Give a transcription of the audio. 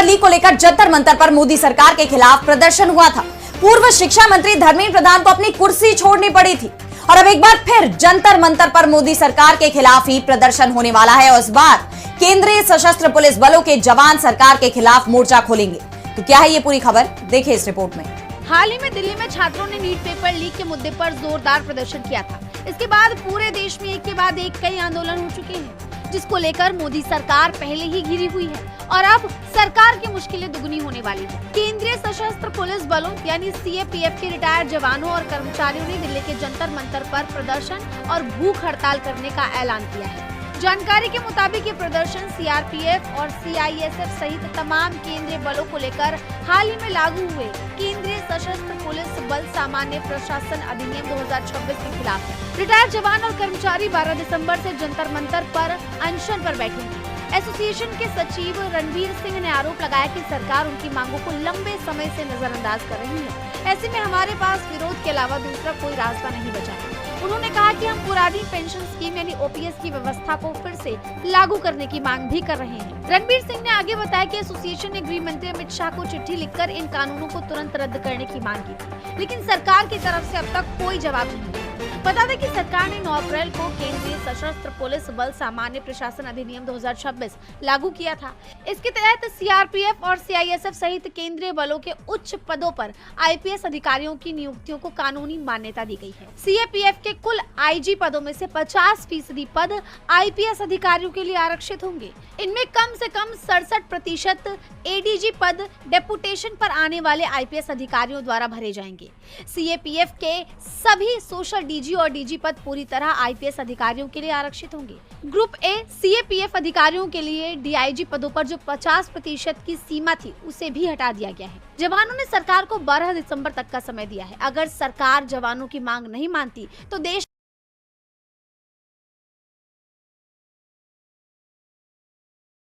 Paper leak को लेकर जंतर मंतर पर मोदी सरकार के खिलाफ प्रदर्शन हुआ था। पूर्व शिक्षा मंत्री धर्मेंद्र प्रधान को अपनी कुर्सी छोड़नी पड़ी थी और अब एक बार फिर जंतर मंतर पर मोदी सरकार के खिलाफ ही प्रदर्शन होने वाला है और इस बार केंद्रीय सशस्त्र पुलिस बलों के जवान सरकार के खिलाफ मोर्चा खोलेंगे। तो क्या है ये पूरी खबर, देखिए इस रिपोर्ट में। हाल ही में दिल्ली में छात्रों ने नीट पेपर लीक के मुद्दे पर जोरदार प्रदर्शन किया था। इसके बाद पूरे देश में एक के बाद एक कई आंदोलन हो चुके हैं, जिसको लेकर मोदी सरकार पहले ही घिरी हुई है और अब सरकार की मुश्किलें दुगनी होने वाली है। केंद्रीय सशस्त्र पुलिस बलों यानी सीएपीएफ के रिटायर्ड जवानों और कर्मचारियों ने दिल्ली के जंतर मंतर पर प्रदर्शन और भूख हड़ताल करने का ऐलान किया है। जानकारी के मुताबिक ये प्रदर्शन सीआरपीएफ और सीआईएसएफ सहित तमाम केंद्रीय बलों को लेकर हाल ही में लागू हुए केंद्रीय सशस्त्र पुलिस बल सामान्य प्रशासन अधिनियम 2026 के खिलाफ है। रिटायर्ड जवान और कर्मचारी 12 दिसंबर से जंतर मंतर पर अनशन पर बैठे हैं। एसोसिएशन के सचिव रणबीर सिंह ने आरोप लगाया कि सरकार उनकी मांगों को लंबे समय से नजरअंदाज कर रही है। ऐसे में हमारे पास विरोध के अलावा दूसरा कोई रास्ता नहीं बचा है। उन्होंने कहा कि हम पुरानी पेंशन स्कीम यानी ओपीएस की व्यवस्था को फिर से लागू करने की मांग भी कर रहे हैं। रणबीर सिंह ने आगे बताया कि एसोसिएशन ने गृह मंत्री अमित शाह को चिट्ठी लिखकर इन कानूनों को तुरंत रद्द करने की मांग की थी, लेकिन सरकार की तरफ से अब तक कोई जवाब नहीं मिला। बता दें कि सरकार ने 9 अप्रैल को केंद्रीय सशस्त्र पुलिस बल सामान्य प्रशासन अधिनियम 2026 लागू किया था। इसके तहत सीआरपीएफ और सीआईएसएफ सहित केंद्रीय बलों के उच्च पदों पर आईपीएस अधिकारियों की नियुक्तियों को कानूनी मान्यता दी गई है। सीएपीएफ के कुल आईजी पदों में से 50% पद आईपीएस अधिकारियों के लिए आरक्षित होंगे। इनमें कम से कम 67% एडीजी पद डेपुटेशन पर आने वाले आईपीएस अधिकारियों द्वारा भरे जाएंगे। सीएपीएफ के सभी सोशल डीजी और डीजी पद पूरी तरह आईपीएस अधिकारियों के लिए आरक्षित होंगे। ग्रुप ए सीएपीएफ अधिकारियों के लिए डीआईजी पदों पर जो 50% की सीमा थी उसे भी हटा दिया गया है। जवानों ने सरकार को 12 दिसंबर तक का समय दिया है। अगर सरकार जवानों की मांग नहीं मानती तो देश